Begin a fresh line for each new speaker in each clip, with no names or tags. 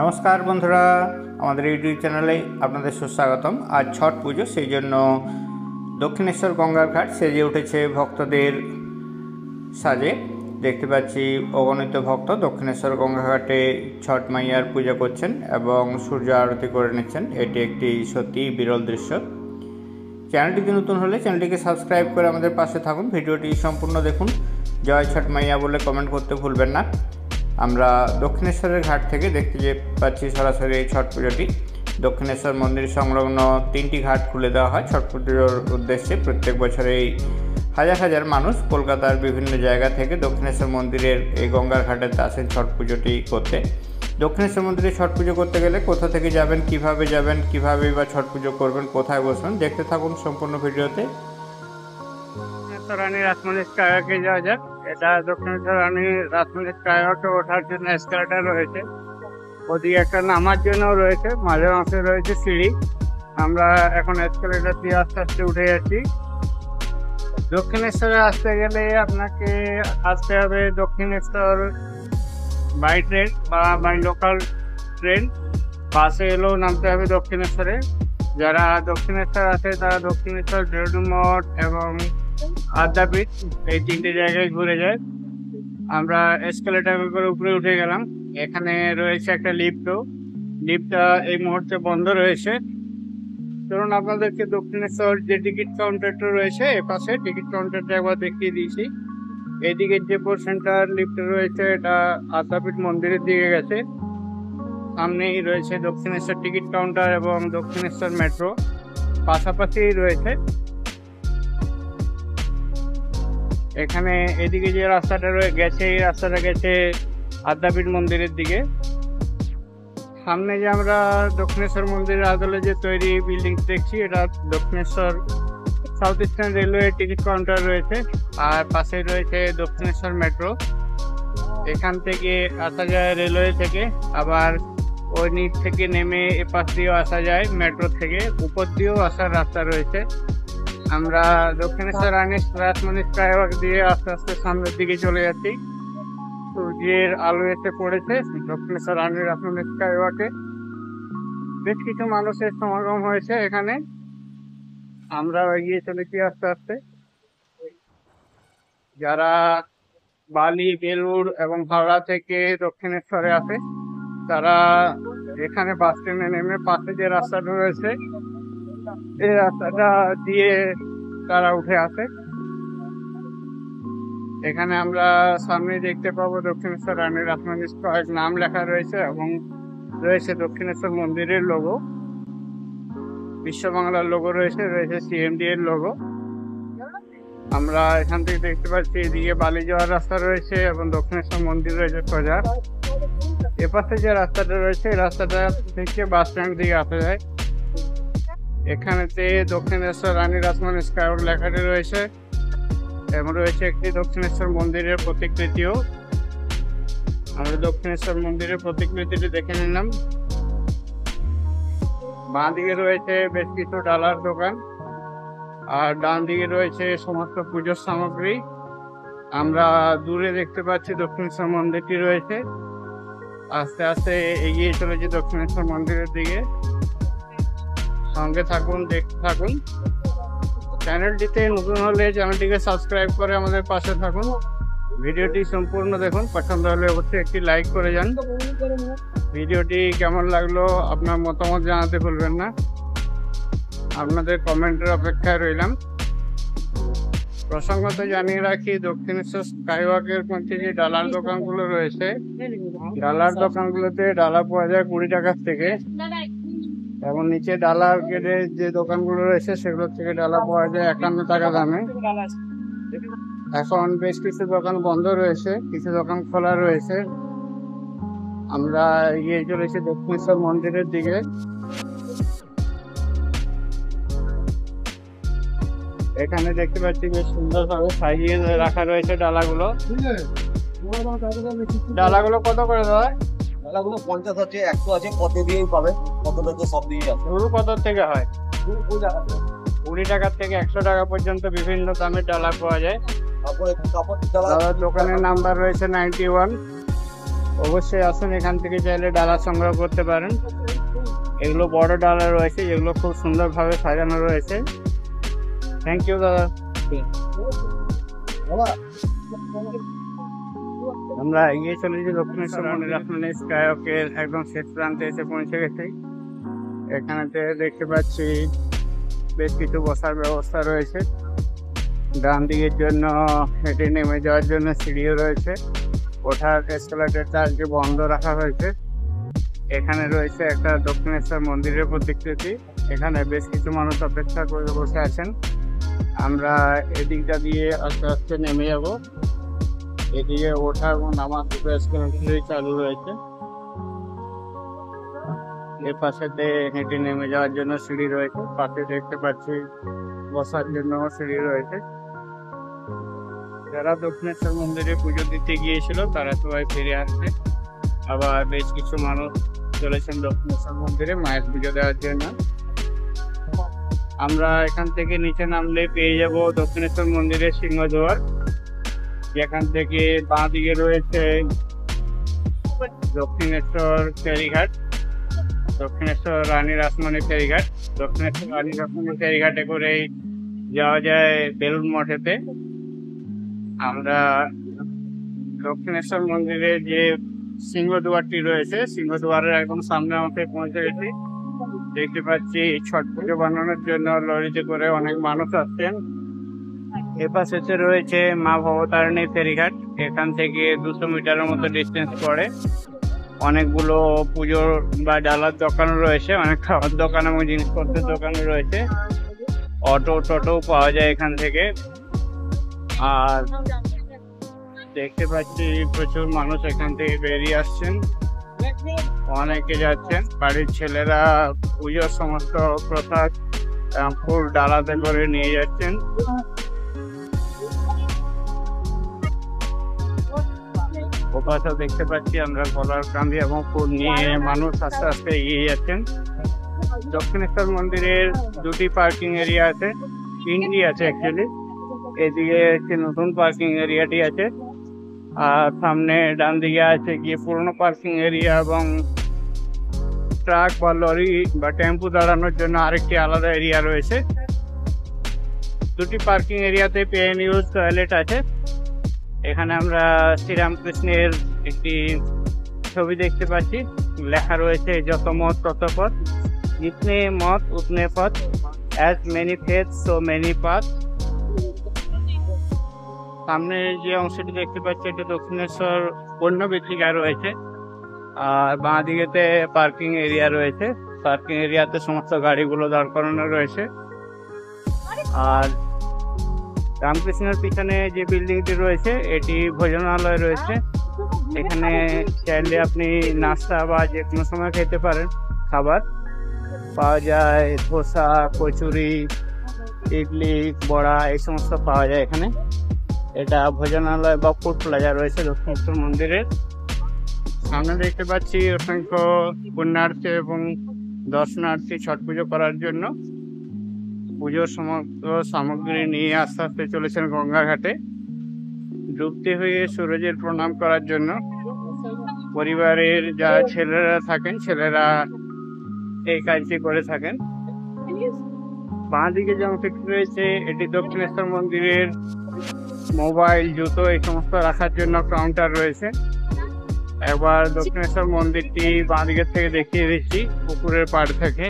নমস্কার বন্ধুরা, আমাদের ইউটিউব চ্যানেলে আপনাদের সুস্বাগতম। আজ ছট পুজো, সেই জন্য দক্ষিণেশ্বর গঙ্গার ঘাট সেজে উঠেছে ভক্তদের সাজে। দেখতে পাচ্ছি অগণিত ভক্ত দক্ষিণেশ্বর গঙ্গা ঘাটে ছট মাইয়ার পূজা করছেন এবং সূর্য আরতি করে নিচ্ছেন। এটি একটি সত্যি বিরল দৃশ্য। চ্যানেলটিতে নতুন হলে চ্যানেলটিকে সাবস্ক্রাইব করে আমাদের পাশে থাকুন, ভিডিওটি সম্পূর্ণ দেখুন। জয় ছট মাইয়া বলে কমেন্ট করতে ভুলবেন না। আমরা দক্ষিণেশ্বরের ঘাট থেকে দেখতে পাচ্ছি সরাসরি এই ছট পুজোটি। দক্ষিণেশ্বর মন্দির সংলগ্ন 3টি ঘাট খুলে দেওয়া হয় ছট পুজোর উদ্দেশ্যে। প্রত্যেক বছরেই হাজার হাজার মানুষ কলকাতার বিভিন্ন জায়গা থেকে দক্ষিণেশ্বর মন্দিরের এই গঙ্গার ঘাটেতে আসেন ছট পুজোটি করতে। দক্ষিণেশ্বর মন্দিরে ছট পুজো করতে গেলে কোথা থেকে যাবেন, কিভাবে বা ছট পুজো করবেন, কোথায় বসবেন, দেখতে থাকুন সম্পূর্ণ ভিডিওতে। রানী রাসমণি স্কাইওয়াকে যাওয়া যাক। এটা দক্ষিণেশ্বর রানী রাসমণি স্কাইওয়াকে ওঠার জন্য এসকেলেটর রয়েছে, ওদিকে একটা নামার জন্য রয়েছে, মাঝে মাঝে রয়েছে সিঁড়ি। আমরা এখন এসকেলেটর দিয়ে আস্তে আস্তে উঠে যাচ্ছি। দক্ষিণেশ্বরে আসতে গেলে আপনাকে আসতে হবে দক্ষিণেশ্বর বাই ট্রেন বা বাই লোকাল ট্রেন। বাসে এলেও নামতে হবে দক্ষিণেশ্বরে। যারা দক্ষিণেশ্বর আসে তারা দক্ষিণেশ্বর বেলুড় মঠ এবং আদ্যাপীঠ এই 3টে জায়গায় ঘুরে যায়। আমরা এসকেলেটর করে উপরে উঠে গেলাম। এখানে রয়েছে একটা লিফটটা এই মুহূর্তে বন্ধ রয়েছে। ধরুন আপনাদেরকে দক্ষিণেশ্বর যে টিকিট কাউন্টারটা রয়েছে এপাশে টিকিট কাউন্টারটা একবার দেখিয়ে দিয়েছি। এইদিকে যে পোর্শনটা লিফট রয়েছে এটা আদ্যাপীঠ মন্দিরের দিকে গেছে। সামনেই রয়েছে দক্ষিণেশ্বর টিকিট কাউন্টার এবং দক্ষিণেশ্বর মেট্রো পাশাপাশি রয়েছে। এখানে এদিকে যে রাস্তাটা গেছে এই রাস্তাটা গেছে আদ্যাপীঠ মন্দিরের দিকে। সামনে যে আমরা দক্ষিণেশ্বর মন্দিরের আদলে যে তৈরি বিল্ডিং দেখছি এটা Dakshineswar south eastern railway ticket counter রয়েছে, আর পাশে রয়েছে দক্ষিণেশ্বর মেট্রো। এখান থেকে আসা যায় রেলওয়ে থেকে, আবার ওই নিচ থেকে নেমে এপাশ দিয়েও আসা যায় মেট্রো থেকে, উপর দিয়েও আসার রাস্তা রয়েছে। আমরা দক্ষিণেশ্বর রানী রাসমণি স্কাইওয়াক দিয়ে আস্তে আস্তে সামনের দিকে চলে যাচ্ছি। সূর্যের আলো এসে পড়েছে দক্ষিণেশ্বর রানী রাসমণি স্কাইওয়াকে। বেশ কিছু মানুষের সমাগম হয়েছে এখানে। আমরা এগিয়ে চলেছি আস্তে আস্তে। যারা বালি, বেলুড় এবং হাওড়া থেকে দক্ষিণেশ্বরে আসে তারা এখানে বাস স্ট্যান্ডে নেমে পাশে যে রাস্তাটা রয়েছে এই রাস্তাটা দিয়ে তারা উঠে আসে। এখানে আমরা সামনে দেখতে পাবো দক্ষিণেশ্বর রানী রাসমণি স্কাইওয়াক নাম লেখা রয়েছে এবং রয়েছে দক্ষিণেশ্বর মন্দিরের লোগো, বিশ্ব বাংলার লোগো রয়েছে সিএমডি এর লোগো। আমরা এখান থেকে দেখতে পাচ্ছি এদিকে বালি যাওয়ার রাস্তা রয়েছে এবং দক্ষিণেশ্বর মন্দির রয়েছে সোজা। এপাশে যে রাস্তাটা রয়েছে এই রাস্তাটা থেকে বাস স্ট্যান্ড দিকে আসা যায়। এখানেতে দক্ষিণেশ্বর রানী রাসমণি স্কাইওয়াক লেখাটি রয়েছে এবং রয়েছে একটি দক্ষিণেশ্বর মন্দিরের প্রতিকৃতিও। আমরা দক্ষিণেশ্বর মন্দিরের প্রতিকৃতিটি দেখে নিলাম। বাঁ দিকে রয়েছে বেশ কিছু ডালার দোকান আর ডান দিকে রয়েছে সমস্ত পুজোর সামগ্রী। আমরা দূরে দেখতে পাচ্ছি দক্ষিণেশ্বর মন্দিরটি রয়েছে। আস্তে আস্তে এগিয়ে চলেছি দক্ষিণেশ্বর মন্দিরের দিকে। সঙ্গে থাকুন, দেখতে থাকুন। চ্যানেলটিতে নতুন হলে চ্যানেলটিকে সাবস্ক্রাইব করে আমাদের পাশে থাকুন। ভিডিওটি সম্পূর্ণ দেখুন, পছন্দ হলে অবশ্যই একটি লাইক করে যান। ভিডিওটি কেমন লাগলো আপনার মতামত জানাতে ভুলবেন না। আপনাদের কমেন্টের অপেক্ষায় রইলাম। প্রসঙ্গত জানিয়ে রাখি দক্ষিণেশ্বর স্কাইওয়াকের মধ্যে যে ডালার দোকানগুলো রয়েছে ডালার দোকানগুলোতে ডালা পাওয়া যায় 20 টাকা থেকে, এবং নিচে ডালার গেটে যে দোকানগুলো রয়েছে সেগুলোর থেকে ডালা পাওয়া যায় 51 টাকা দামে। এখন বেশ কিছু দোকান বন্ধ রয়েছে, কিছু দোকান খোলা রয়েছে। আমরা এগিয়ে চলেছি দক্ষিণেশ্বর মন্দিরের দিকে। এখানে দেখতে পাচ্ছি বেশ সুন্দরভাবে সাজিয়ে রাখা রয়েছে ডালাগুলো। ডালাগুলো কত করে দেয়?
ডালাগুলো 50 আছে, 100 আছে, কত দিয়েই পাবে, কত তো সব দিয়ে আছে।
শুরু কত থেকে হয়? 20 টাকা থেকে 100 টাকা পর্যন্ত বিভিন্ন দামের ডালা পাওয়া যায়।
তারপরে কাপড়
দাদার দোকানের নাম্বার রয়েছে 91। অবশ্যই আসুন, এখান থেকে চাইলে ডালা সংগ্রহ করতে পারেন। এগুলো বড় ডালা রয়েছে, যেগুলো খুব সুন্দরভাবে সাজানো রয়েছে। থ্যাংক ইউ দাদা। আমরা এগিয়ে চলেছি দক্ষিণেশ্বর মন্দির। আপনার স্কাইওয়াকের একদম শেষ প্রান্তে এসে পৌঁছে গেছি। এখানেতে দেখতে পাচ্ছি বেশ কিছু বসার ব্যবস্থা রয়েছে। ডান দিকের জন্য হেঁটে নেমে যাওয়ার জন্য সিঁড়িও রয়েছে। ওঠার এসকেলেটরটা আজকে বন্ধ রাখা হয়েছে। এখানে রয়েছে একটা দক্ষিণেশ্বর মন্দিরের প্রতিকৃতি। এখানে বেশ কিছু মানুষ অপেক্ষা করে বসে আছেন। আমরা এদিকটা দিয়ে আস্তে আস্তে নেমে যাব। এদিকে ওঠা এবং নামার দুটো এসকেলেটরই চালু রয়েছে। এর পাশেতে হেঁটে নেমে যাওয়ার জন্য সিঁড়ি রয়েছে। পাশে দেখতে পাচ্ছি বসার জন্য সিঁড়ি রয়েছে। যারা দক্ষিণেশ্বর মন্দিরে পুজো দিতে গিয়েছিল তারা সবাই ফিরে আসছে। আবার বেশ কিছু মানুষ চলেছেন দক্ষিণেশ্বর মন্দিরে মায়ের পুজো দেওয়ার জন্য। আমরা এখান থেকে নিচে নামলে পেয়ে যাব দক্ষিণেশ্বর মন্দিরের সিংহদ্বার, যেখান থেকে বাঁ দিকে রয়েছে দক্ষিণেশ্বর ফেরিঘাট, দক্ষিণেশ্বর রানী রাসমণি ফেরিঘাট। দক্ষিণেশ্বর রানী রাসমণি ফেরিঘাটে করেই যাওয়া যায় বেলুন মঠেতে। আমরা দক্ষিণেশ্বর মন্দিরের যে সিংহদুয়ারটি রয়েছে, সিংহদুয়ারের একদম সামনে আমাকে পৌঁছে গেছি। দেখতে পাচ্ছি ছট পুজো বানানোর জন্য লরিতে করে অনেক মানুষ আসছেন। এপাশে রয়েছে মা ভবতারিণী ফেরিঘাট। এখান থেকে 200 মিটারের মতো ডিস্টেন্স পড়ে। অনেকগুলো পুজোর বা ডালার দোকান রয়েছে, অনেক খাবার দোকান এবং জিনিসপত্রের দোকান রয়েছে। অটো টোটো পাওয়া যায় এখান থেকে। আর দেখতে পাচ্ছি প্রচুর মানুষ এখান থেকে বেরিয়ে আসছেন, অনেকে যাচ্ছেন। বাড়ির ছেলেরা পুজোর সমস্ত প্রসাদ ফুল ডালাতে করে নিয়ে যাচ্ছেন। ওপাশে দেখতে পাচ্ছি আমরা কলার কান্দি এবং ফুল নিয়ে মানুষ আস্তে আস্তে এগিয়ে যাচ্ছেন। দক্ষিণেশ্বর মন্দিরের দুটি পার্কিং এরিয়া আছে, তিনটি আছে অ্যাকচুয়ালি। এদিকে একটি নতুন পার্কিং এরিয়াটি আছে, আর সামনে ডান দিকে আছে গিয়ে পুরনো পার্কিং এরিয়া এবং ট্রাক বা লরি বা টেম্পু দাঁড়ানোর জন্য আরেকটি আলাদা এরিয়া রয়েছে। দুটি পার্কিং এরিয়াতে পেন ইউজ টয়লেট আছে। এখানে আমরা শ্রীরামকৃষ্ণের একটি ছবি দেখতে পাচ্ছি, লেখা রয়েছে যত মত তত পথ, জিতনে মত উতনে পথ, as many faith so many path. সামনে যে অংশটি দেখতে পাচ্ছি এটা দক্ষিণেশ্বর পণ্য বিক্রিকা রয়েছে, আর বাঁ দিকেতে পার্কিং এরিয়া রয়েছে। পার্কিং এরিয়াতে সমস্ত গাড়িগুলো দাঁড় করানো রয়েছে। আর রামকৃষ্ণের পিছনে যে বিল্ডিংটি রয়েছে এটি ভোজনালয় রয়েছে। এখানে চাইলে আপনি নাস্তা বা যে কোনো সময় খেতে পারেন। খাবার পাওয়া যায়, ধোসা, কচুরি, ইডলি, বড়া এই সমস্ত পাওয়া যায় এখানে। এটা ভোজনালয় বা ফুড প্লাজা রয়েছে দক্ষিণেশ্বর মন্দিরের সামনে। দেখতে পাচ্ছি অসংখ্য পুণ্যার্থী এবং দর্শনার্থী ছট পুজো করার জন্য পুজোর সমস্ত সামগ্রী নিয়ে আস্তে আস্তে চলেছেন গঙ্গা ঘাটে। ডুবতে হয়ে সূর্যের প্রণাম করার জন্য পরিবারের যারা ছেলেরা থাকেন ছেলেরা এই কাজটি করে থাকেন। বাঁ দিকে যে অংশটি রয়েছে এটি দক্ষিণেশ্বর মন্দিরের মোবাইল, জুতো এই সমস্ত রাখার জন্য কাউন্টার রয়েছে। একবার দক্ষিণেশ্বর মন্দিরটি বাঁ দিকের থেকে দেখিয়ে দিচ্ছি পুকুরের পাড় থেকে।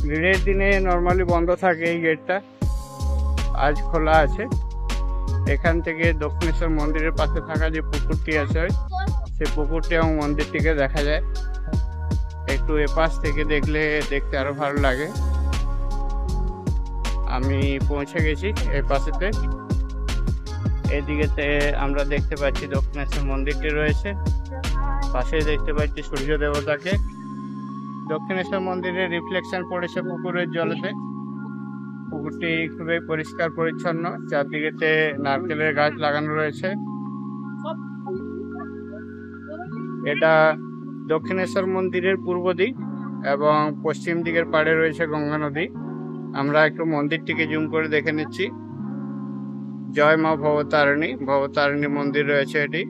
ভিড়ের দিনে নর্মালি বন্ধ থাকে এই গেটটা, আজ খোলা আছে। এখান থেকে দক্ষিণেশ্বর মন্দিরের পাশে থাকা যে পুকুরটি আছে সেই পুকুরটি এবং মন্দিরটিকে দেখা যায়। একটু এপাশ থেকে দেখলে দেখতে আরো ভালো লাগে। আমি পৌঁছে গেছি এই পাশেতে। এদিকেতে আমরা দেখতে পাচ্ছি দক্ষিণেশ্বর মন্দিরটি রয়েছে, পাশে দেখতে পাচ্ছি সূর্য দেবতাকে। দক্ষিণেশ্বর মন্দিরের রিফ্লেকশন পড়েছে পুকুরের জলেতে। পুকুরটি খুবই পরিষ্কার পরিচ্ছন্ন, চারদিকেতে নারকেলের গাছ লাগানো রয়েছে। এটা দক্ষিণেশ্বর মন্দিরের পূর্ব দিক এবং পশ্চিম দিকের পাড়ে রয়েছে গঙ্গা নদী। আমরা একটু মন্দিরটিকে জুম করে দেখে নিচ্ছি। জয় মা ভবতারিণী, ভবতারিণী মন্দির রয়েছে এটি।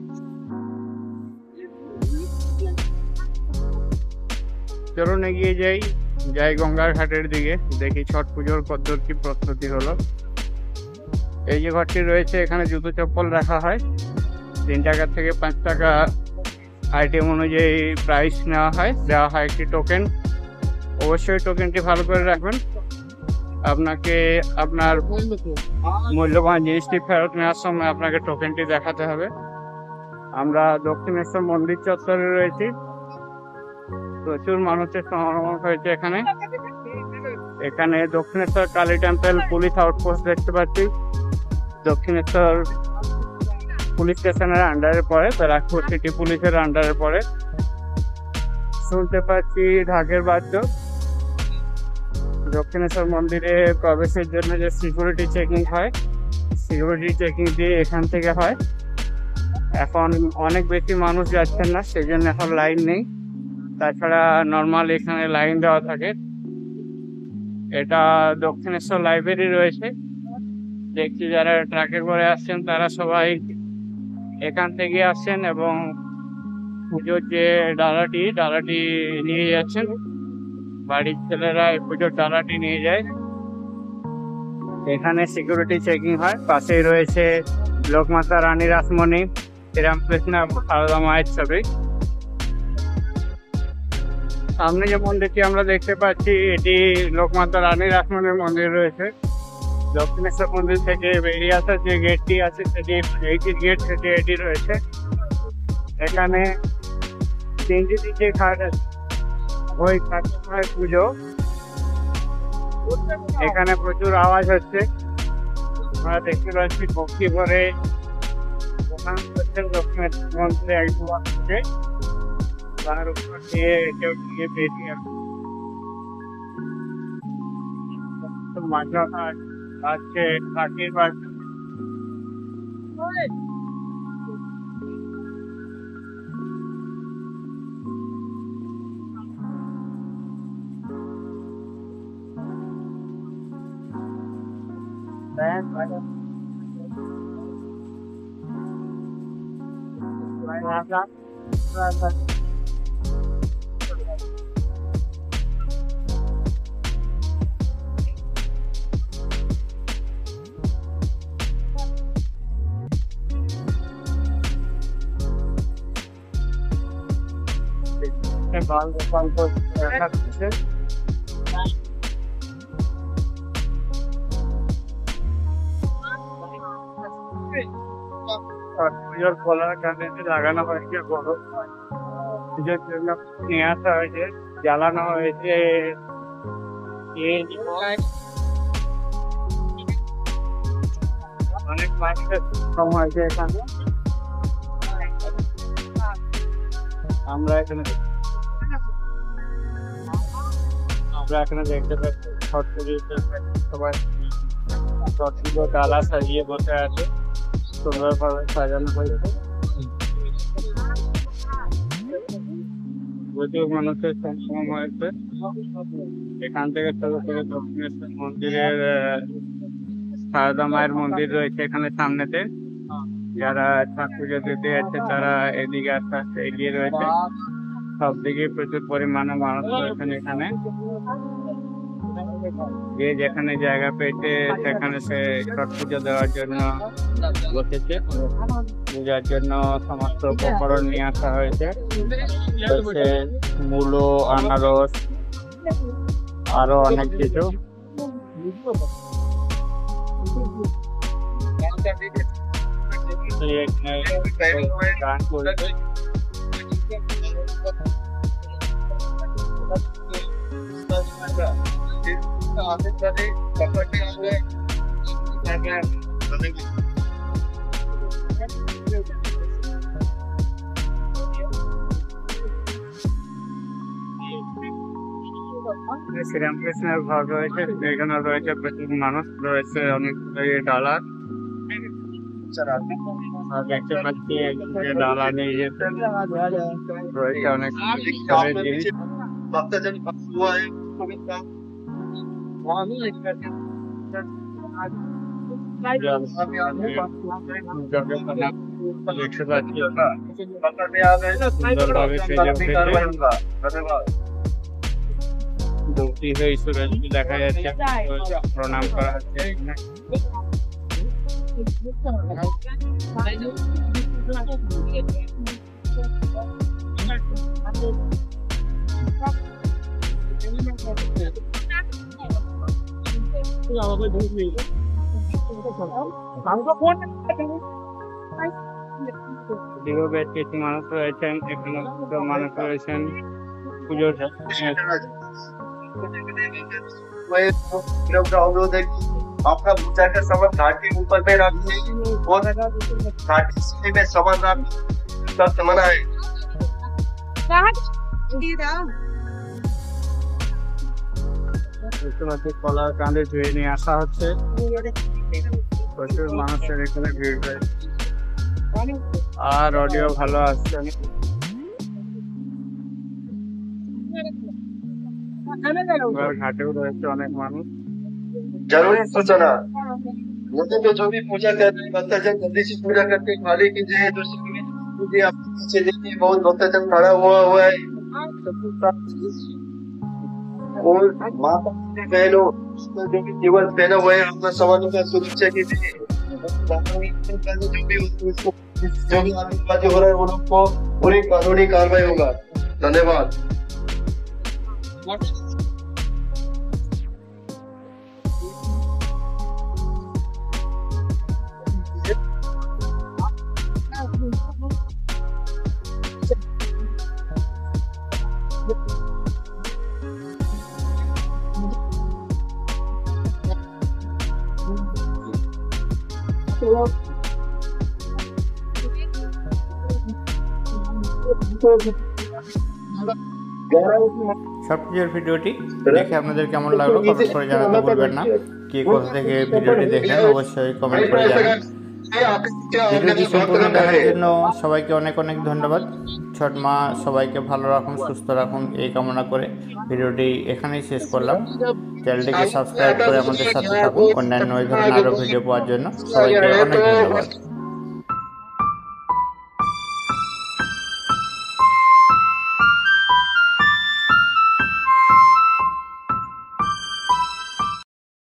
চলুন এগিয়ে যাই গঙ্গার ঘাটের দিকে, দেখি ছট পুজোর কতদূর কি প্রস্তুতি হলো। এই যে ঘরটি রয়েছে, এখানে জুতো চপ্পল রাখা হয়। 3 টাকা থেকে 5 টাকা আইটেম অনুযায়ী প্রাইস দেওয়া হয় একটি টোকেন। অবশ্যই টোকেনটি ভালো করে রাখবেন, আপনাকে আপনার মূল্যবান জিনিসটি ফেরত নেওয়ার সময় আপনাকে টোকেনটি দেখাতে হবে। আমরা দক্ষিণেশ্বর মন্দির চত্বরে রয়েছি, প্রচুর মানুষের সমাগম হয়েছে এখানে Dakshineswar Kali temple police outpost দেখতে পাচ্ছি। দক্ষিণেশ্বর পুলিশ স্টেশনের আন্ডারে পড়ে, ব্যারাকপুর সিটি পুলিশের আন্ডারে পড়ে। শুনতে পাচ্ছি ঢাকের বাদ্য। দক্ষিণেশ্বর মন্দিরে প্রবেশের জন্য যে সিকিউরিটি চেকিং হয়, সিকিউরিটি চেকিং দিয়ে এখান থেকে হয়। এখন অনেক বেশি মানুষ যাচ্ছেন না, সেই জন্য এখন লাইন নেই। তাছাড়া নর্মাল এখানে লাইন দেওয়া থাকে। এটা দক্ষিণেশ্বর লাইব্রেরি রয়েছে, দেখছি যারা ট্রাকে করে আসছেন তারা সবাই এখান থেকে আসছেন এবং পুজোর যে ডালাটি নিয়ে যাচ্ছেন। বাড়ির ছেলেরা এই পুজোর ডালাটি নিয়ে যায়। এখানে সিকিউরিটি চেকিং হয়। পাশেই রয়েছে লোকমাতা রানী রাসমণি, শ্রীরামকৃষ্ণ সারদা মায়ের ছবি। সামনে যে মন্দিরটি আমরা দেখতে পাচ্ছি, এটি লোকমাতা রানী রাসমণির মন্দির রয়েছে। দক্ষিণেশ্বর মন্দির থেকে বেরিয়ে আসার যে গেটটি আছে, সেটি গেট থেকে এটি রয়েছে। এখানে 3টি দিকে ঘাট আছে, ওই ঘাটের পুজো। এখানে প্রচুর আওয়াজ হচ্ছে, আমরা দেখতে পাচ্ছি ভক্তি করে প্রণাম করছেন দক্ষিণেশ্বর মন্দিরে একদম আসছে। তার উপর দিয়ে কেউ গিয়ে বেরিয়ে মাঝে আছে কাকির বাড়ি। পুজোর খোলা কানেতে লাগানো হয়েছে, বড় পুজোর জন্য নিয়ে আসা হয়েছে, জ্বালানো হয়েছে। অনেক মানুষের কম হয়েছে এখানে। আমরা এখানে দেখতে পাচ্ছি ছট পুজোর সবাই ছট পুজো ডালা সাজিয়ে বসে আছে, সুন্দরভাবে সাজানো হয়েছে। প্রচুর মানুষের সমাগম হয়েছে। এখান থেকে শুরু করে দক্ষিণেশ্বর মন্দিরের সারদা মায়ের মন্দির রয়েছে এখানে সামনেতে। যারা ছট পুজো দিতে যাচ্ছে তারা এদিকে আস্তে আস্তে এগিয়ে রয়েছে। সব দিকে প্রচুর পরিমাণে মানুষ রয়েছেন এখানে। যে যেখানে জায়গা পেয়েছে সেখানে সে ছট পুজো দেওয়ার জন্য বসেছে। পূজার জন্য সমস্ত উপকরণ নিয়ে আসা হয়েছে, মূলো, আনারস, আরো অনেক কিছু। গান করছে। শ্রীরামকৃষ্ণের ঘর রয়েছে, এখানে রয়েছে প্রচুর মানুষ রয়েছে, অনেক ডালা দেখতে পাচ্ছি। ডালা নিয়ে যেতে রয়েছে অনেক জিনিস। দেখতে পাচ্ছি সুন্দরভাবে সেজে উঠেছে। দৌড়ি হয়ে ঈশ্বরের দেখা যাচ্ছে, প্রণাম করা হচ্ছে। এদিকেও বেশ কিছু মানুষ রয়েছেন, এখানে কিছু মানুষ রয়েছেন পুজোর।
अवरोध है कि आपका बच्चा का सामान घाट के ऊपर में रखिए और घाट के में सामान रखिए मना है।
কলার কাঁধে ধুয়ে নিয়ে আসা হচ্ছে, প্রচুর মানুষের এখানে ভিড় রয়েছে আর অডিও ভালো আসছে। ঘাটেও রয়েছে অনেক মানুষ।
जरूरी सूचना, यहाँ पे जो भी पूजा कर रहे हैं भक्तजन जल्दी से पूजा करके खाली कीजिए। दूसरी में आप पीछे देखिए बहुत भक्तजन खड़ा हुआ है और माता बहनों जो भी केवल पहना हुआ है अपना सामानों का सुरक्षा के लिए जो भी आतंकवादी हो रहा है वो लोग को पूरी कानूनी कार्रवाई होगा। धन्यवाद।
সব পুজোর ভিডিওটি দেখে আপনাদের কেমন লাগলো কমেন্ট করে জানাতে ভুলবেন না। কে কোথা থেকে ভিডিওটি দেখলেন অবশ্যই কমেন্ট করে জানান। ভিডিওটি সম্পূর্ণ দেখার জন্য সবাইকে অনেক অনেক ধন্যবাদ। ছট মা সবাইকে ভালো রাখুন, সুস্থ রাখুন এই কামনা করে ভিডিওটি এখানেই শেষ করলাম। চ্যানেলটিকে সাবস্ক্রাইব করে আমাদের সাথে থাকুন অন্যান্য এই ধরনের আরও ভিডিও পাওয়ার জন্য। সবাইকে অনেক ধন্যবাদ।